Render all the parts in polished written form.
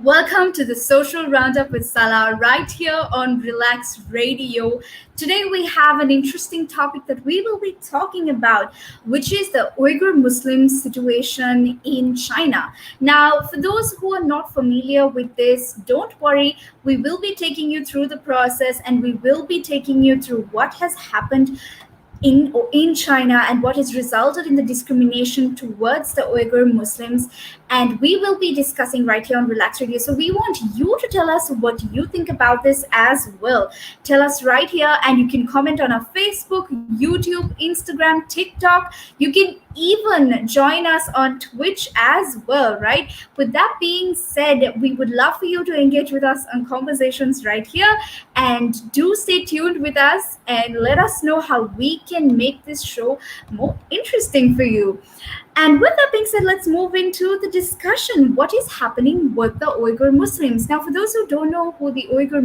Welcome to the Social Roundup with Sala, right here on Relax Radio. Today we have an interesting topic that we will be talking about, which is the Uyghur Muslim situation in China. Now, for those who are not familiar with this, don't worry. We will be taking you through the process and we will be taking you through what has happened in China and what has resulted in the discrimination towards the Uyghur Muslims. And we will be discussing right here on Relax Radio. So we want you to tell us what you think about this as well. Tell us right here, and you can comment on our Facebook, YouTube, Instagram, TikTok. You can even join us on Twitch as well, right? With that being said, we would love for you to engage with us on conversations right here, and do stay tuned with us and let us know how we can make this show more interesting for you. And with that being said, let's move into the discussion. What is happening with the Uyghur Muslims? Now, for those who don't know who the Uyghur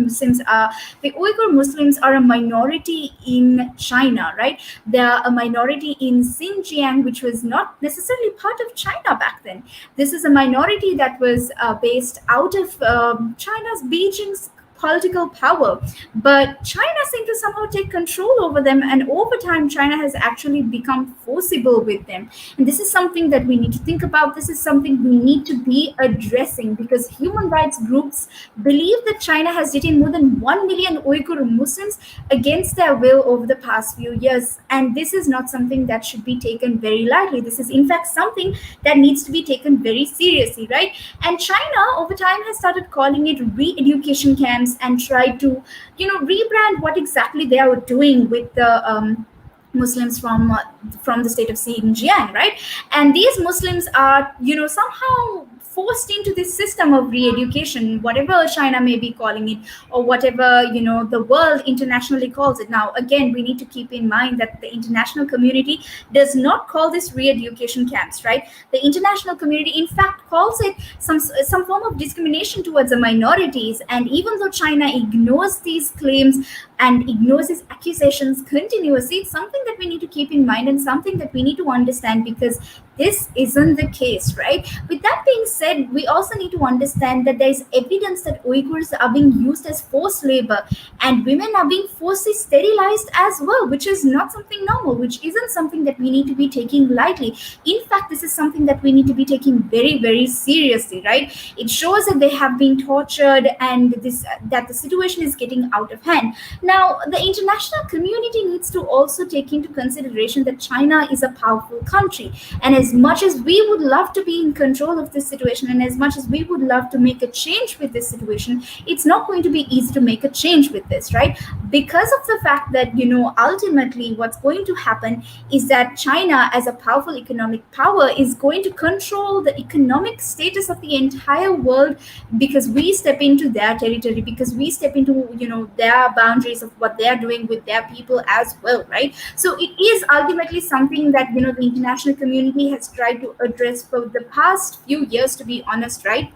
Muslims are a minority in China, right? They are a minority in Xinjiang, which was not necessarily part of China back then. This is a minority that was based out of China's Beijing's political power, but China seemed to somehow take control over them, and over time China has actually become forcible with them. And this is something that we need to think about. This is something we need to be addressing, because human rights groups believe that China has detained more than 1 million Uyghur Muslims against their will over the past few years, and this is not something that should be taken very lightly. This is in fact something that needs to be taken very seriously, right? And China over time has started calling it re-education camps and try to rebrand what exactly they are doing with the Muslims from the state of Xinjiang, right? And these Muslims are somehow forced into this system of re-education, whatever China may be calling it, or whatever the world internationally calls it. Now, again, we need to keep in mind that the international community does not call this re-education camps, right? The international community, in fact, calls it some form of discrimination towards the minorities. And even though China ignores these claims and ignores these accusations continuously, it's something that we need to keep in mind and something that we need to understand, because this isn't the case, right? With that being said, we also need to understand that there is evidence that Uyghurs are being used as forced labor and women are being forcibly sterilized as well, which is not something normal, which isn't something that we need to be taking lightly. In fact, this is something that we need to be taking very, very seriously, right? It shows that they have been tortured and that the situation is getting out of hand. Now, the international community needs to also take into consideration that China is a powerful country, and as much as we would love to be in control of this situation, and as much as we would love to make a change with this situation, it's not going to be easy to make a change with this, right? Because of the fact that ultimately what's going to happen is that China, as a powerful economic power, is going to control the economic status of the entire world, because we step into their territory, because we step into their boundaries of what they're doing with their people as well, right? So it is ultimately something that the international community has tried to address for the past few years, to be honest, right?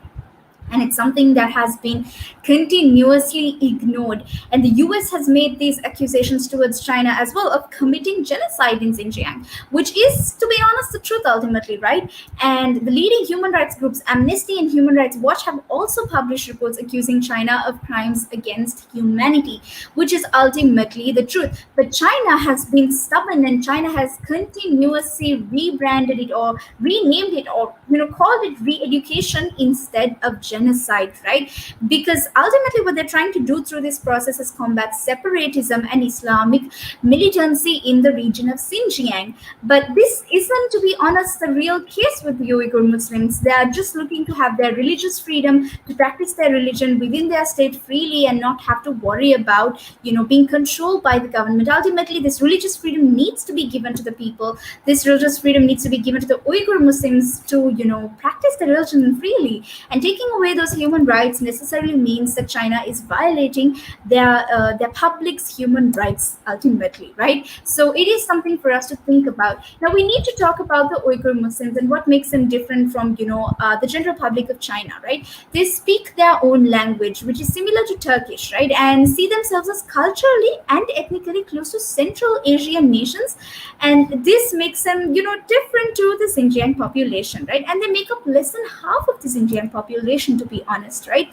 And it's something that has been continuously ignored. And the US has made these accusations towards China as well of committing genocide in Xinjiang, which is, to be honest, the truth ultimately, right? And the leading human rights groups, Amnesty and Human Rights Watch, have also published reports accusing China of crimes against humanity, which is ultimately the truth. But China has been stubborn, and China has continuously rebranded it or renamed it, or called it re-education instead of genocide, right? Because ultimately what they're trying to do through this process is combat separatism and Islamic militancy in the region of Xinjiang. But this isn't, to be honest, the real case with the Uyghur Muslims. They are just looking to have their religious freedom, to practice their religion within their state freely and not have to worry about being controlled by the government. Ultimately, this religious freedom needs to be given to the people. This religious freedom needs to be given to the Uyghur Muslims to practice their religion freely. And taking away those human rights necessarily means that China is violating their public's human rights ultimately, right? So it is something for us to think about. Now, we need to talk about the Uyghur Muslims and what makes them different from the general public of China, right? They speak their own language, which is similar to Turkish, right? And see themselves as culturally and ethnically close to Central Asian nations, and this makes them different to the Xinjiang population, right? And they make up less than half of the Xinjiang population, situation, to be honest, right?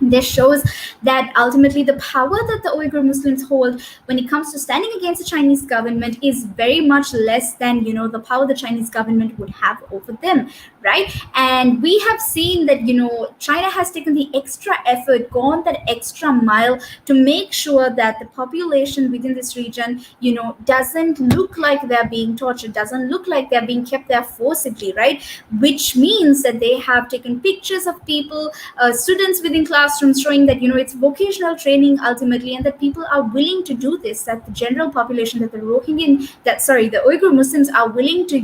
This shows that ultimately the power that the Uyghur Muslims hold when it comes to standing against the Chinese government is very much less than the power the Chinese government would have over them, right? And we have seen that China has taken the extra effort, gone that extra mile to make sure that the population within this region doesn't look like they're being tortured, doesn't look like they're being kept there forcibly, right? Which means that they have taken pictures of people, students within classrooms, showing that it's vocational training ultimately, and that people are willing to do this, that the general population, that the Rohingya, that sorry, the Uyghur Muslims are willing to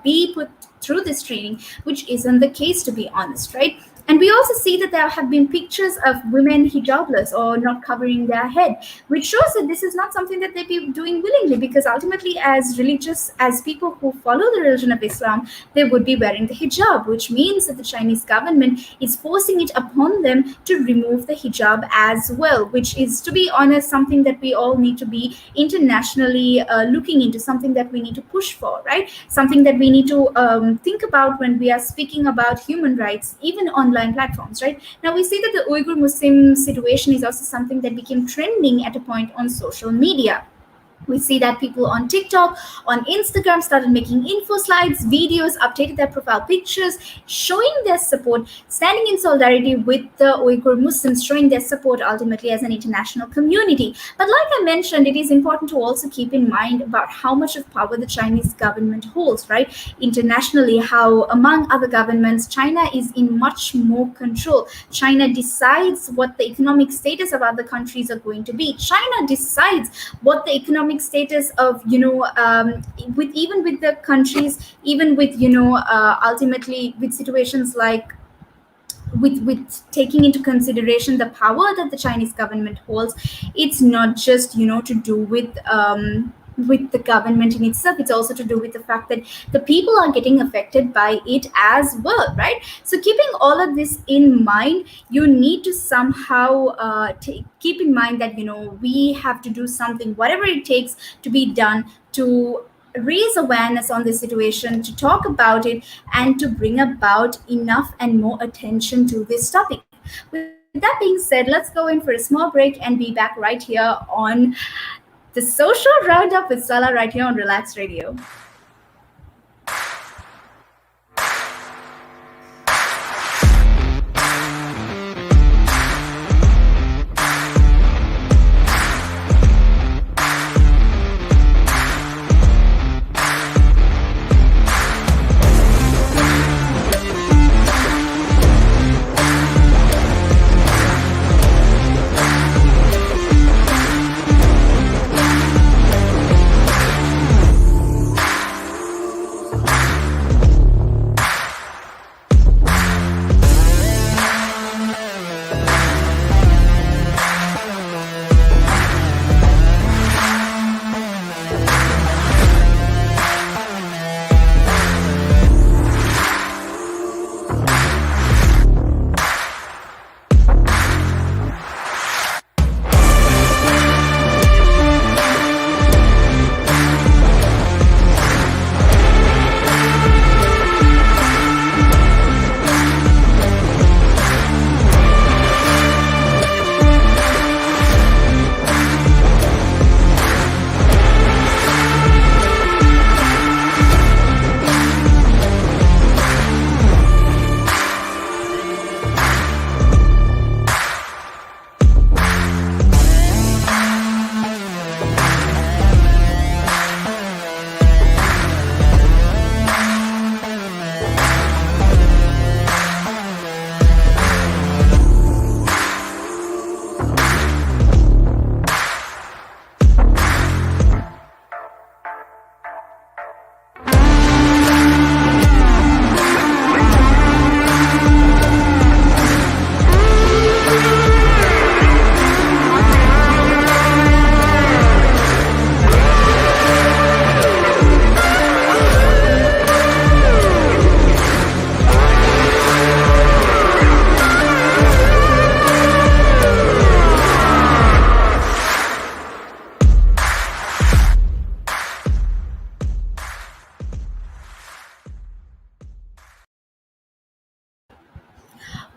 be put through this training, which isn't the case, to be honest, right? And we also see that there have been pictures of women hijabless or not covering their head, which shows that this is not something that they be doing willingly, because ultimately, as religious, as people who follow the religion of Islam, they would be wearing the hijab, which means that the Chinese government is forcing it upon them to remove the hijab as well, which is, to be honest, something that we all need to be internationally looking into, something that we need to push for, right? Something that we need to think about when we are speaking about human rights, even online platforms, right? Now we see that the Uyghur Muslim situation is also something that became trending at a point on social media. We see that people on TikTok, on Instagram started making info slides, videos, updated their profile pictures, showing their support, standing in solidarity with the Uyghur Muslims, showing their support ultimately as an international community. But like I mentioned, it is important to also keep in mind about how much of power the Chinese government holds, right? Internationally, how among other governments, China is in much more control. China decides what the economic status of other countries are going to be. China decides what the economic status of with even with the countries, even with ultimately with situations like with taking into consideration the power that the Chinese government holds. It's not just to do with the government in itself. It's also to do with the fact that the people are getting affected by it as well, right? So keeping all of this in mind, you need to somehow keep in mind that we have to do something, whatever it takes to be done, to raise awareness on this situation, to talk about it, and to bring about enough and more attention to this topic. With that being said, let's go in for a small break and be back right here on the social roundup with Sala, right here on Relax Radio.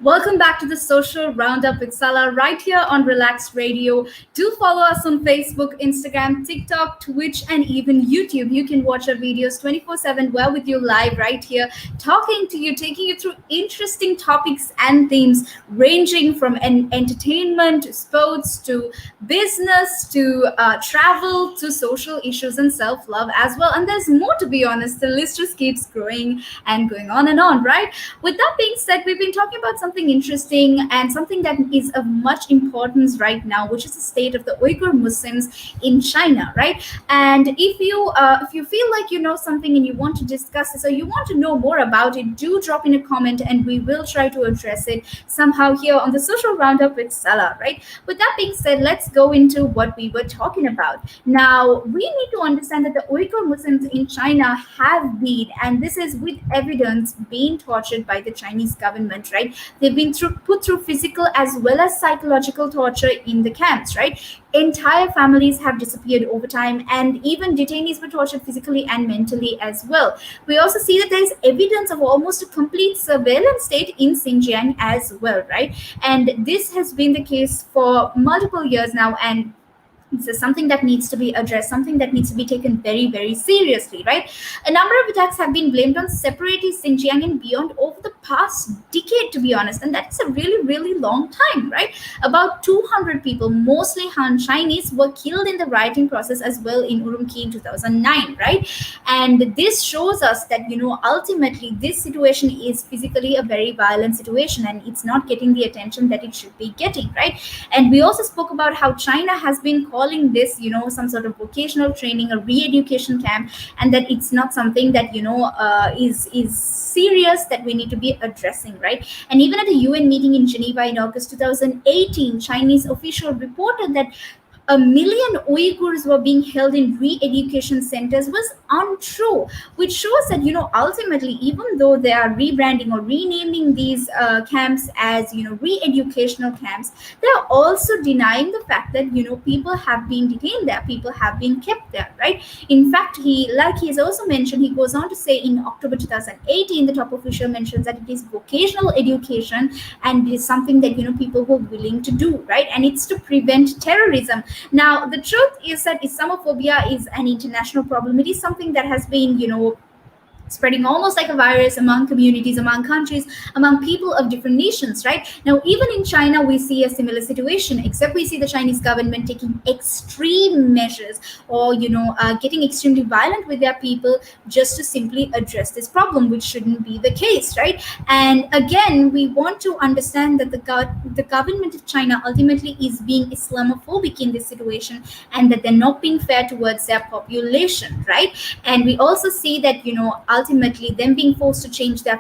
Welcome back to the Social Roundup with Sala right here on Relax Radio. Do follow us on Facebook, Instagram, TikTok, Twitch, and even YouTube. You can watch our videos 24/7. We're with you live right here, talking to you, taking you through interesting topics and themes ranging from entertainment to sports to business to travel to social issues and self love as well. And there's more, to be honest. The list just keeps growing and going on, right? With that being said, we've been talking about something interesting and something that is of much importance right now, which is the state of the Uyghur Muslims in China, right? And if you feel like you know something and you want to discuss this or you want to know more about it, do drop in a comment and we will try to address it somehow here on the Social Roundup with Salah, right? With that being said, let's go into what we were talking about. Now, we need to understand that the Uyghur Muslims in China have been, and this is with evidence, being tortured by the Chinese government, right? They've been put through physical as well as psychological torture in the camps, right? Entire families have disappeared over time, and even detainees were tortured physically and mentally as well. We also see that there is evidence of almost a complete surveillance state in Xinjiang as well, right? And this has been the case for multiple years now, and this is something that needs to be addressed, something that needs to be taken very, very seriously, right? A number of attacks have been blamed on separatist Xinjiang and beyond over the past decade, to be honest, and that's a really, really long time, right? About 200 people, mostly Han Chinese, were killed in the rioting process as well in Urumqi in 2009, right? And this shows us that, ultimately this situation is physically a very violent situation and it's not getting the attention that it should be getting, right? And we also spoke about how China has been calling this, some sort of vocational training, a re-education camp, and that it's not something that is serious that we need to be addressing, right? And even at a UN meeting in Geneva in August 2018, Chinese official reported that 1 million Uyghurs were being held in re-education centers was untrue, which shows that ultimately, even though they are rebranding or renaming these camps as re-educational camps, they are also denying the fact that people have been detained there, people have been kept there, right? In fact, like he has also mentioned, he goes on to say in October 2018, the top official mentions that it is vocational education and it is something that people were willing to do, right? And it's to prevent terrorism. Now, the truth is that Islamophobia is an international problem. It is something that has been, spreading almost like a virus among communities, among countries, among people of different nations, right? Now, even in China, we see a similar situation, except we see the Chinese government taking extreme measures or, getting extremely violent with their people just to simply address this problem, which shouldn't be the case, right? And again, we want to understand that the government of China ultimately is being Islamophobic in this situation and that they're not being fair towards their population, right? And we also see that, ultimately them being forced to change their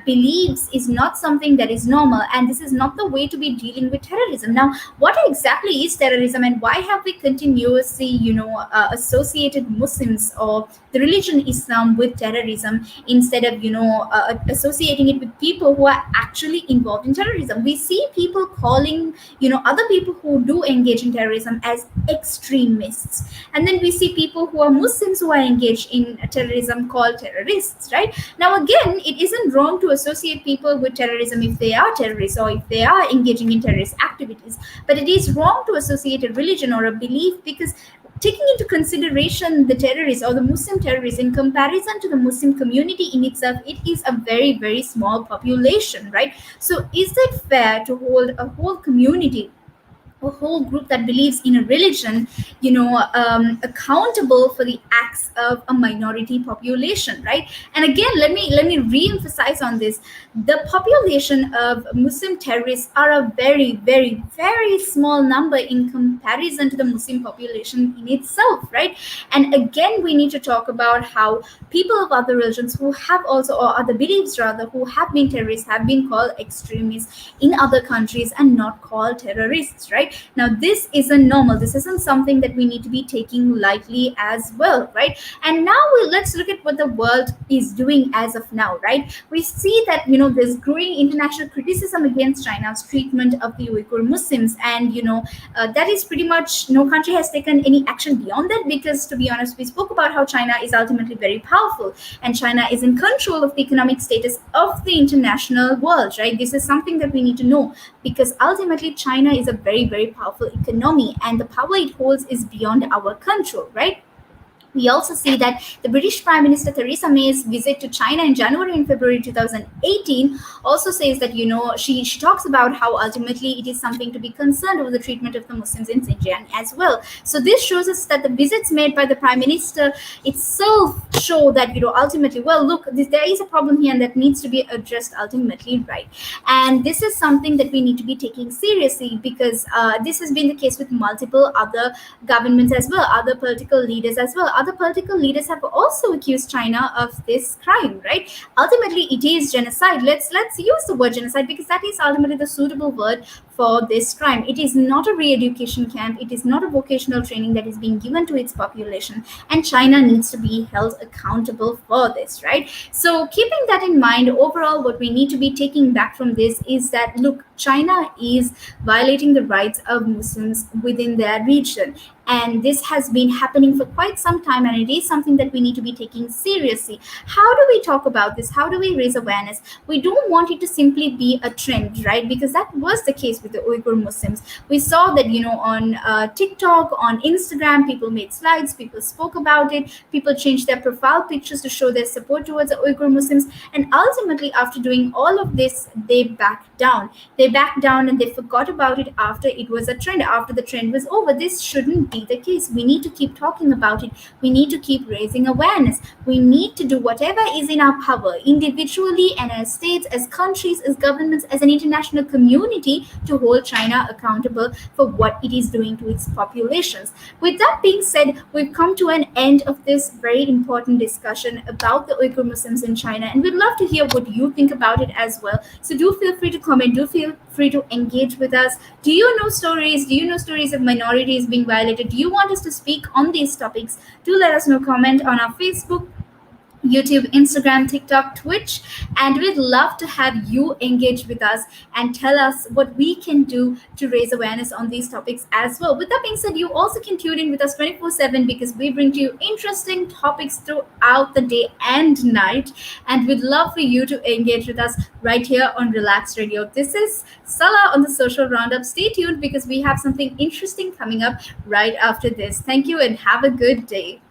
beliefs is not something that is normal, and this is not the way to be dealing with terrorism. Now, what exactly is terrorism and why have we continuously associated Muslims or the religion Islam with terrorism instead of associating it with people who are actually involved in terrorism? We see people calling other people who do engage in terrorism as extremists, and then we see people who are Muslims who are engaged in terrorism called terrorists, right? Now, again, it isn't wrong to associate people with terrorism if they are terrorists or if they are engaging in terrorist activities, but it is wrong to associate a religion or a belief, because taking into consideration the terrorists or the Muslim terrorists in comparison to the Muslim community in itself, it is a very, very small population, right? So is it fair to hold a whole community, a whole group that believes in a religion, accountable for the acts of a minority population, right? And again, let me re-emphasize on this: the population of Muslim terrorists are a very, very, very small number in comparison to the Muslim population in itself, right? And again, we need to talk about how people of other religions who have also, or other beliefs rather, who have been terrorists have been called extremists in other countries and not called terrorists, right? right? Now, this isn't normal. This isn't something that we need to be taking lightly as well, right? And now let's look at what the world is doing as of now, right? We see that there's growing international criticism against China's treatment of the Uyghur Muslims, and that is pretty much no country has taken any action beyond that, because to be honest, we spoke about how China is ultimately very powerful, and China is in control of the economic status of the international world, right? This is something that we need to know, because ultimately China is a very, very powerful economy, and the power it holds is beyond our control, right? We also see that the British Prime Minister Theresa May's visit to China in January and February 2018 also says that, she talks about how ultimately it is something to be concerned over the treatment of the Muslims in Xinjiang as well. So this shows us that the visits made by the Prime Minister itself show that, ultimately, well, look, there is a problem here and that needs to be addressed ultimately, right? And this is something that we need to be taking seriously, because this has been the case with multiple other governments as well, other political leaders as well. Other political leaders have also accused China of this crime, right? Ultimately, it is genocide. Let's use the word genocide, because that is ultimately the suitable word for this crime. It is not a re-education camp. It is not a vocational training that is being given to its population, and China needs to be held accountable for this, right? So keeping that in mind, overall, what we need to be taking back from this is that, look, China is violating the rights of Muslims within their region. And this has been happening for quite some time, and it is something that we need to be taking seriously. How do we talk about this? How do we raise awareness? We don't want it to simply be a trend, right? Because that was the case with the Uyghur Muslims. We saw that, on TikTok, on Instagram, people made slides, people spoke about it, people changed their profile pictures to show their support towards the Uyghur Muslims. And ultimately, after doing all of this, they backed down. They backed down and they forgot about it after it was a trend, after the trend was over. This shouldn't be the case. We need to keep talking about it. We need to keep raising awareness. We need to do whatever is in our power, individually and as states, as countries, as governments, as an international community, to hold China accountable for what it is doing to its populations. With that being said, we've come to an end of this very important discussion about the Uyghur Muslims in China, and we'd love to hear what you think about it as well. So do feel free to comment, do feel free to engage with us. Do you know stories? Do you know stories of minorities being violated? Do you want us to speak on these topics? Do let us know. Comment on our Facebook, YouTube, Instagram, TikTok, Twitch, and we'd love to have you engage with us and tell us what we can do to raise awareness on these topics as well. With that being said, you also can tune in with us 24/7, because we bring to you interesting topics throughout the day and night, and we'd love for you to engage with us right here on Relax Radio. This is Sala on the Social Roundup. Stay tuned, because we have something interesting coming up right after this. Thank you and have a good day.